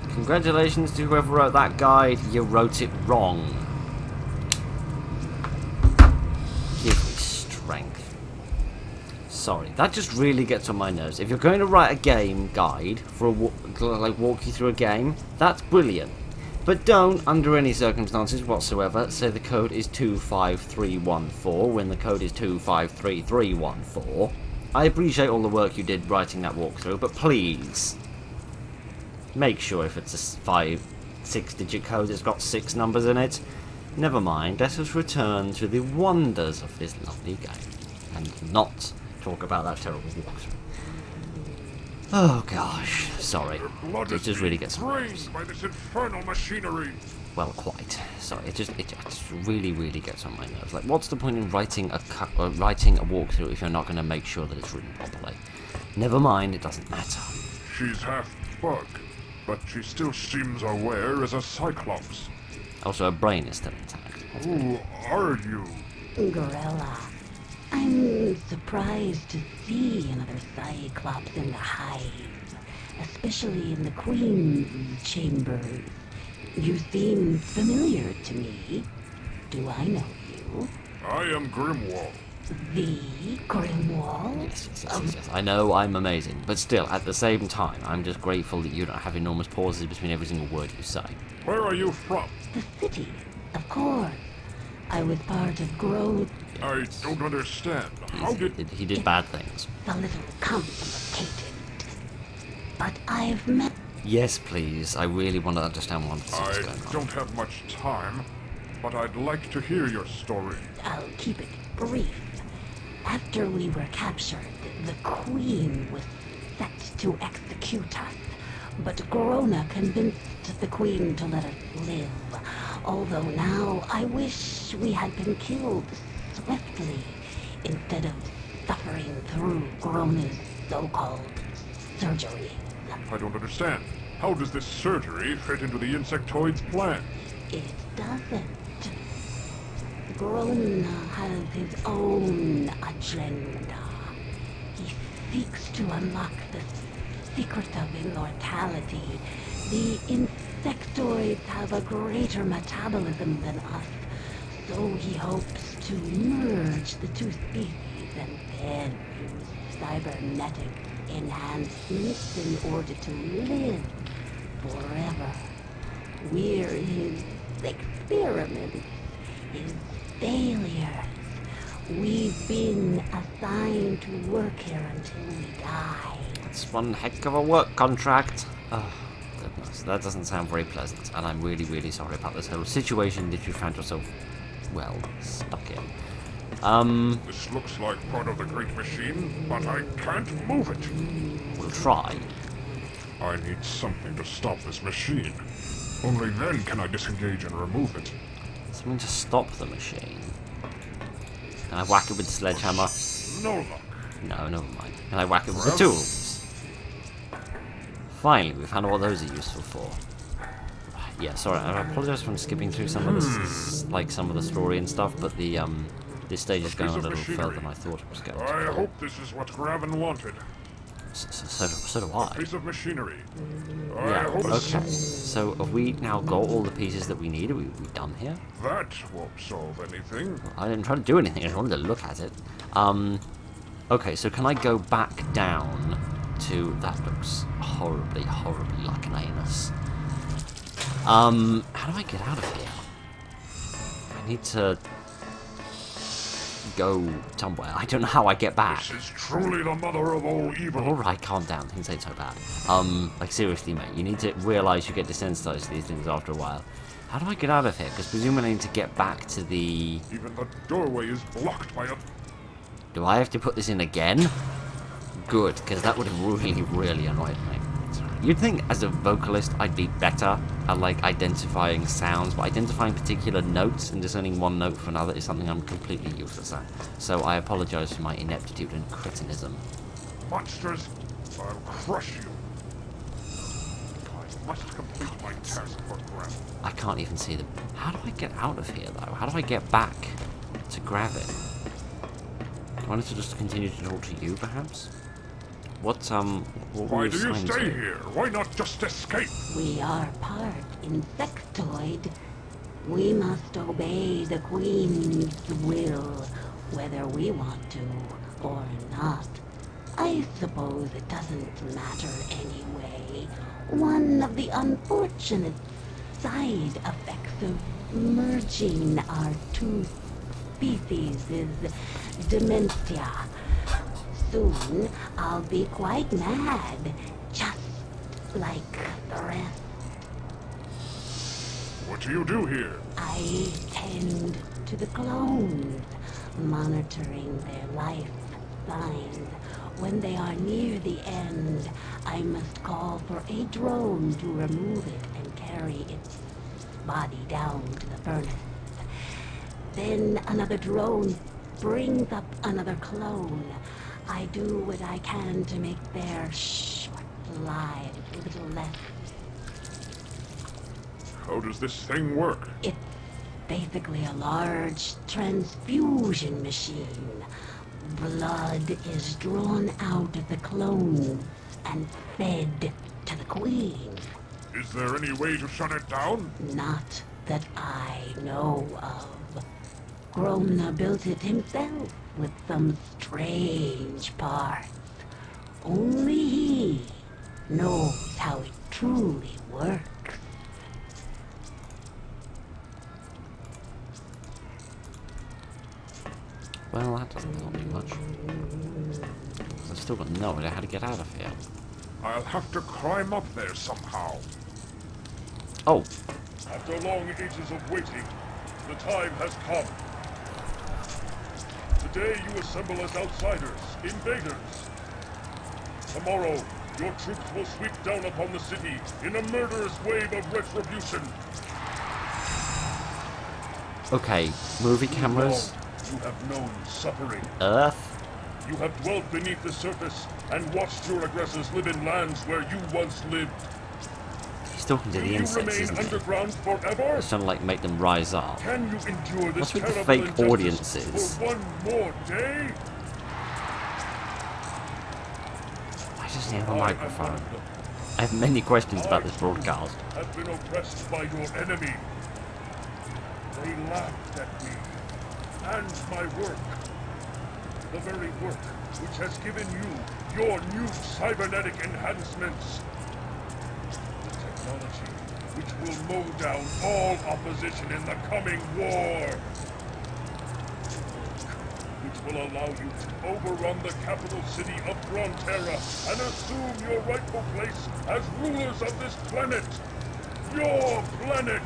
Congratulations to whoever wrote that guide. You wrote it wrong. Give me strength. Sorry, that just really gets on my nerves. If you're going to write a game guide for walk you through a game, that's brilliant. But don't, under any circumstances whatsoever, say the code is 25314 when the code is 253314. I appreciate all the work you did writing that walkthrough, but please make sure if it's a 6-digit code that's got 6 numbers in it. Never mind, let us return to the wonders of this lovely game and not talk about that terrible walkthrough. Oh gosh, sorry. Blood It is just really gets on my nerves. drained by this infernal machinery. Well, quite. Sorry, it just really, really gets on my nerves. Like, what's the point in writing a walkthrough if you're not going to make sure that it's written properly? Never mind, it doesn't matter. She's half bug, but she still seems aware as a cyclops. Also, her brain is still intact. Who are you? Gorilla. I'm surprised to see another cyclops in the hive, especially in the Queen's chambers. You seem familiar to me. Do I know you? I am Grimwald. The Grimwald? Yes. I know I'm amazing, but still, at the same time, I'm just grateful that you don't have enormous pauses between every single word you say. Where are you from? The city, of course. I was part of growth. I don't understand. How did... He did bad things. A little complicated. But I've met... Yes, please. I really want to understand what's going I on. don't have much time, but I'd like to hear your story. I'll keep it brief. After we were captured, the Queen was set to execute us. But Corona convinced the Queen to let us live. Although now I wish we had been killed swiftly instead of suffering through Corona's so-called surgery. I don't understand. How does this surgery fit into the insectoid's plans? It doesn't. Corona has his own agenda. He seeks to unlock the secret of immortality. The insectoids have a greater metabolism than us, so he hopes to merge the two species and then use cybernetic enhancements in order to live forever. We're his experiments, his failures. We've been assigned to work here until we die. It's one heck of a work contract. Oh, goodness. That doesn't sound very pleasant, and I'm really, really sorry about this whole situation that you found yourself, well, stuck in. This looks like part of the Great Machine, but I can't move it. We'll try. I need something to stop this machine. Only then can I disengage and remove it. Something to stop the machine. Can I whack it with the sledgehammer? No luck. No, never mind. Can I whack it with the tools? Finally, we found out what those are useful for. Yeah, sorry, I apologize for skipping through some of this, like some of the story and stuff, but the This stage is A going piece a of little machinery. further than I thought it was going I to. hope this is what Graven wanted. So do I. A piece of machinery. Yeah, I hope okay. So have we now got all the pieces that we need? Are we done here? that won't solve anything. I didn't try to do anything, I just wanted to look at it. Okay, so can I go back down to... That looks horribly, horribly like an anus. How do I get out of here? I need to... go somewhere. I don't know how I get back. This is truly the mother of all evil. Alright, calm down. Things ain't so bad. Like seriously, mate, you need to realise you get desensitized to these things after a while. How do I get out of here? Because presumably I need to get back to the... Even the doorway is blocked by a... Do I have to put this in again? Good, because that would have really, really annoyed me. You'd think as a vocalist I'd be better at like identifying sounds, but identifying particular notes and discerning one note from another is something I'm completely useless at. So I apologise for my ineptitude and cretinism. Monsters, I'll crush you. I must complete my task for Graven. I can't even see them. How do I get out of here though? How do I get back to Graven? Do I need to just continue to talk to you perhaps? What were Why we do you assigned stay to? here? Why not just escape? We are part insectoid. We must obey the Queen's will, whether we want to or not. I suppose it doesn't matter anyway. One of the unfortunate side effects of merging our two species is dementia. Soon I'll be quite mad, just like the rest. What do you do here? I tend to the clones, monitoring their life signs. When they are near the end, I must call for a drone to remove it and carry its body down to the furnace. Then another drone brings up another clone. I do what I can to make their short lives a little less. How does this thing work? It's basically a large transfusion machine. Blood is drawn out of the clones and fed to the Queen. Is there any way to shut it down? Not that I know of. Gromna built it himself with some strange parts. Only he knows how it truly works. Well, that doesn't help me much. I've still got no idea how to get out of here. I'll have to climb up there somehow. Oh, After long ages of waiting, the time has come. Today you assemble as outsiders, invaders. Tomorrow, your troops will sweep down upon the city in a murderous wave of retribution. okay. Movie cameras. You have known suffering. Earth. You have dwelt beneath the surface and watched your aggressors live in lands where you once lived. He's talking to Will the you insects, remain isn't he? underground forever? He's trying to like make them rise up. Can you endure this What's with the terrible fake injustice audiences? for one more day? Why doesn't he have a microphone? I have many questions about this broadcast. Have been oppressed by your enemy. They laughed at me and my work. The very work which has given you your new cybernetic enhancements. The technology which will mow down all opposition in the coming war. Which will allow you to overrun the capital city of Frontera and assume your rightful place as rulers of this planet. Your planet!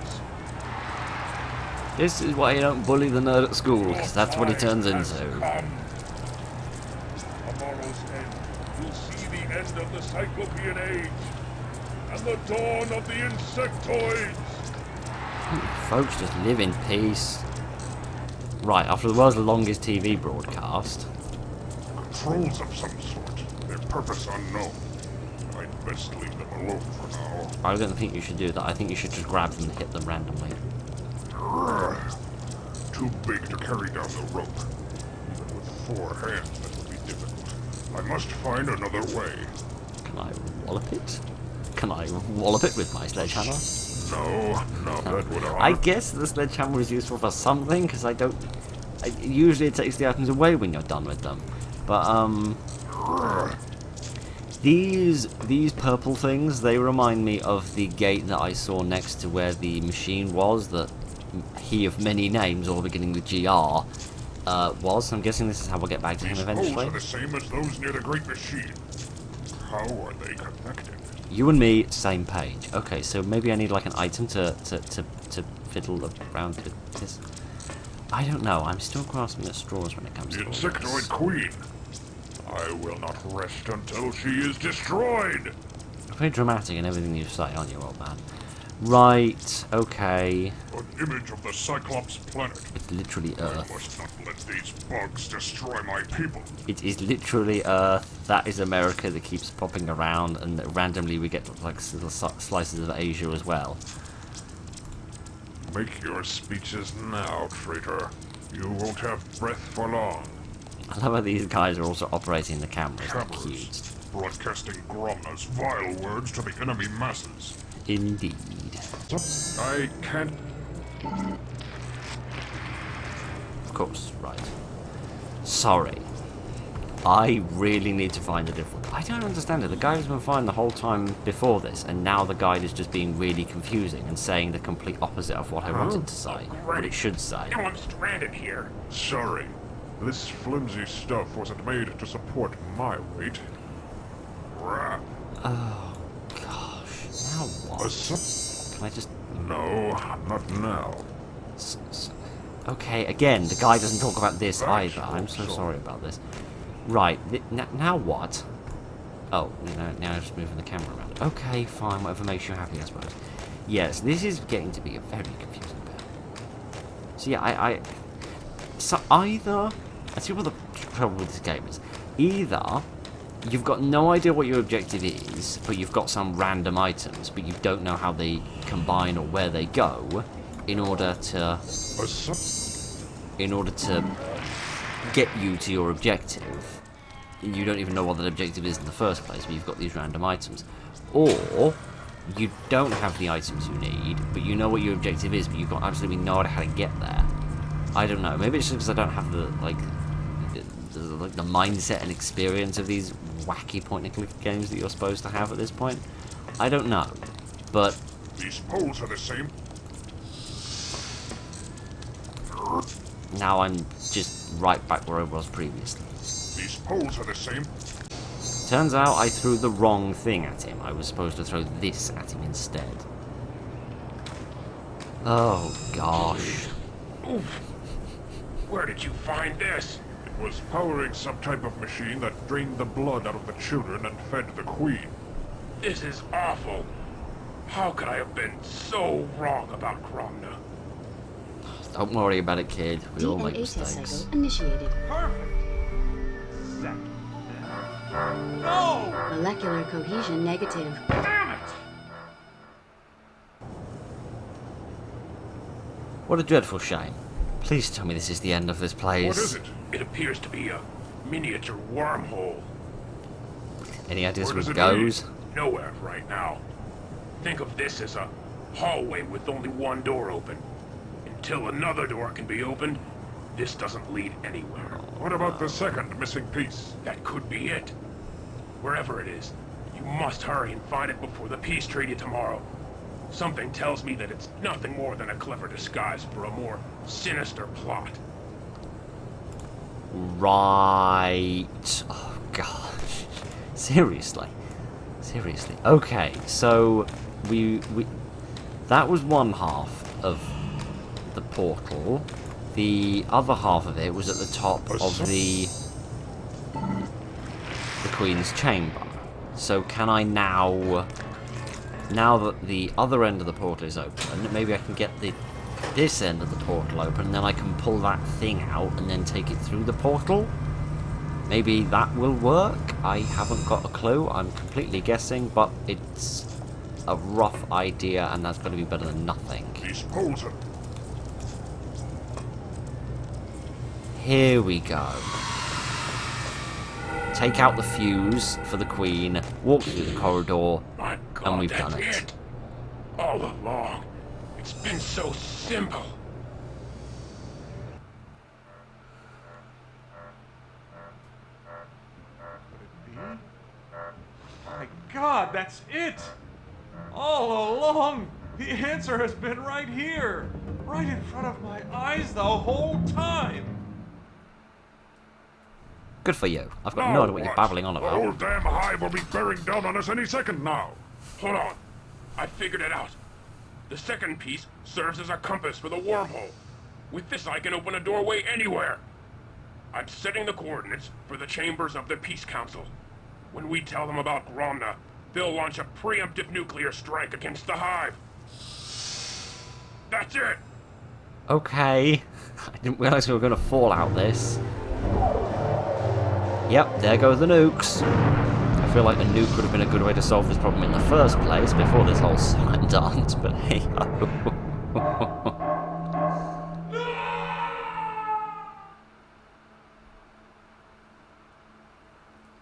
This is why you don't bully the nerd at school, because that's what he turns into. Tomorrow's end will see the end of the Cyclopean Age and the dawn of the Insectoids. Folks, just live in peace. Right, after the world's longest TV broadcast. Controls of some sort. Their purpose unknown. I'd best leave them alone for now. I don't think you should do that. I think you should just grab them and hit them randomly. To too big to carry down the rope. Even with 4 hands, that would be difficult. I must find another way. Can I wallop it? Can I wallop it with my sledgehammer? No, that would harm. I guess the sledgehammer is useful for something, because usually it takes the items away when you're done with them. But, these purple things, they remind me of the gate that I saw next to where the machine was, that he of many names, all beginning with GR, was. I'm guessing this is how we'll get back to him eventually. These holes are the same as those near the great machine. How are they connected? You and me, same page. Okay, so maybe I need like an item to fiddle around with this. I don't know. I'm still grasping at straws when it comes to all this. Insectoid Queen. I will not rest until she is destroyed. Very dramatic in everything you say, aren't you, old man? Right. Okay. An image of the Cyclops planet. It's literally Earth. I must not let these bugs destroy my people. It is literally Earth. That is America that keeps popping around, and randomly we get like little slices of Asia as well. Make your speeches now, traitor. You won't have breath for long. I love how these guys are also operating the cameras. They're cute. Broadcasting Gromna's vile words to the enemy masses. Indeed. I can't... Of course, right. Sorry. I really need to find a different... I don't understand it. The guide has been fine the whole time before this, and now the guide is just being really confusing and saying the complete opposite of what I wanted to say. What it should say. Now I'm stranded here. Sorry. This flimsy stuff wasn't made to support my weight. Rah. Oh, gosh. Now what? Can I just... No, not now. Okay, again, the guy doesn't talk about this either. I'm so sorry about this. Right, now what? Oh, now I'm just moving the camera around. Okay, fine, whatever makes you happy, I suppose. Yes, this is getting to be a very confusing bit. So yeah, so either... I see what the trouble with this game is. Either you've got no idea what your objective is, but you've got some random items, but you don't know how they combine or where they go, in order to get you to your objective. You don't even know what that objective is in the first place, but you've got these random items. Or you don't have the items you need, but you know what your objective is, but you've got absolutely no idea how to get there. I don't know. Maybe it's just because I don't have the mindset and experience of these wacky point-and-click games that you're supposed to have at this point. I don't know, but these poles are the same. Now I'm just right back where I was previously. These poles are the same. Turns out I threw the wrong thing at him. I was supposed to throw this at him instead. Oh gosh. Oof. Where did you find this? It was powering some type of machine that drained the blood out of the children and fed the queen. This is awful. How could I have been so wrong about Gromna? Don't worry about it, kid. We all make DNA test mistakes. cycle initiated. Perfect. No! Molecular cohesion negative. Damn it! What a dreadful shame. Please tell me this is the end of this place. What is it? It appears to be a miniature wormhole. Any ideas Where where does it it goes? Nowhere right now. Think of this as a hallway with only one door open. Until another door can be opened, this doesn't lead anywhere. What about the second missing piece? That could be it. Wherever it is, you must hurry and find it before the peace treaty tomorrow. Something tells me that it's nothing more than a clever disguise for a more sinister plot. Right. Oh gosh. Seriously. Okay, so we that was one half of the portal. The other half of it was at the top of the Queen's chamber. So can I now that the other end of the portal is open, maybe I can get this end of the portal open, and then I can pull that thing out and then take it through the portal? Maybe that will work? I haven't got a clue. I'm completely guessing, but it's a rough idea, and that's going to be better than nothing. These poles are... Here we go. Take out the fuse for the Queen, walk through the corridor, My God, and we've that's done it. All along. It's been so simple. My God, that's it! All along, the answer has been right here, right in front of my eyes the whole time. Good for you. I've got no idea what you're babbling on The whole about. damn hive will be bearing down on us any second now. Hold on. I figured it out. The second piece serves as a compass for the wormhole. With this, I can open a doorway anywhere. I'm setting the coordinates for the chambers of the Peace Council. When we tell them about Gromna, they'll launch a preemptive nuclear strike against the hive. That's it! Okay. I didn't realise we were going to fall out this. Yep, there go the nukes. I feel like a nuke would have been a good way to solve this problem in the first place, before this whole slam dance, but hey ho.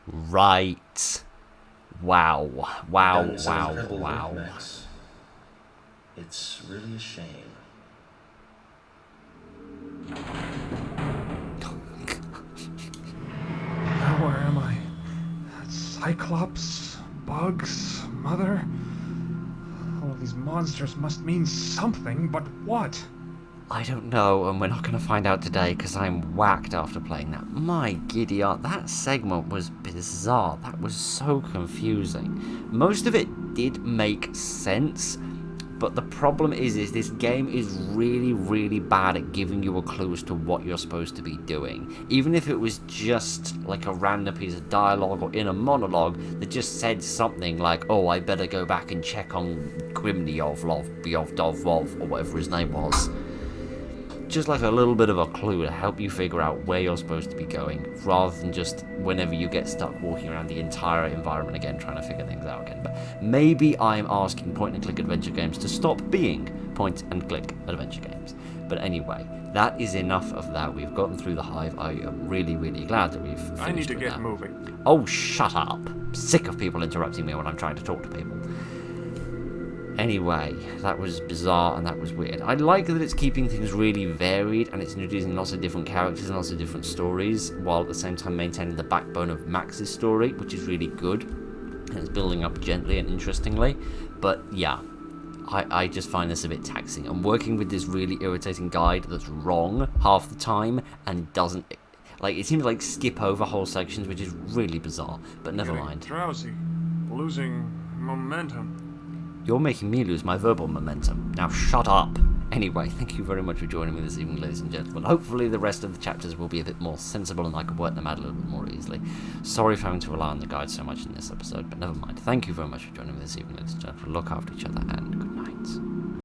Right. Wow. Wow, Done some wow, incredible wow. work, Max. It's really a shame. Now where am I? Cyclops? Bugs? Mother? All of these monsters must mean something, but what? I don't know, and we're not going to find out today because I'm whacked after playing that. My giddy aunt, that segment was bizarre. That was so confusing. Most of it did make sense, but the problem is this game is really, really bad at giving you a clue as to what you're supposed to be doing. Even if it was just like a random piece of dialogue or in a monologue that just said something like, oh, I better go back and check on Grimniov, or whatever his name was. Just like a little bit of a clue to help you figure out where you're supposed to be going, rather than just whenever you get stuck walking around the entire environment again trying to figure things out again. But maybe I'm asking point-and-click adventure games to stop being point-and-click adventure games. But anyway, that is enough of that. We've gotten through the hive. I am really, really glad that we've finished I need to with get that. moving. Oh, shut up. I'm sick of people interrupting me when I'm trying to talk to people. Anyway, that was bizarre and that was weird. I like that it's keeping things really varied and it's introducing lots of different characters and lots of different stories, while at the same time maintaining the backbone of Max's story, which is really good. And it's building up gently and interestingly. But yeah, I just find this a bit taxing. I'm working with this really irritating guide that's wrong half the time and doesn't... Like, it seems like skip over whole sections, which is really bizarre. But never mind. Drowsy. Losing momentum. You're making me lose my verbal momentum. Now shut up. Anyway, thank you very much for joining me this evening, ladies and gentlemen. Hopefully the rest of the chapters will be a bit more sensible and I can work them out a little bit more easily. Sorry for having to rely on the guide so much in this episode, but never mind. Thank you very much for joining me this evening, ladies and gentlemen. Look after each other and good night.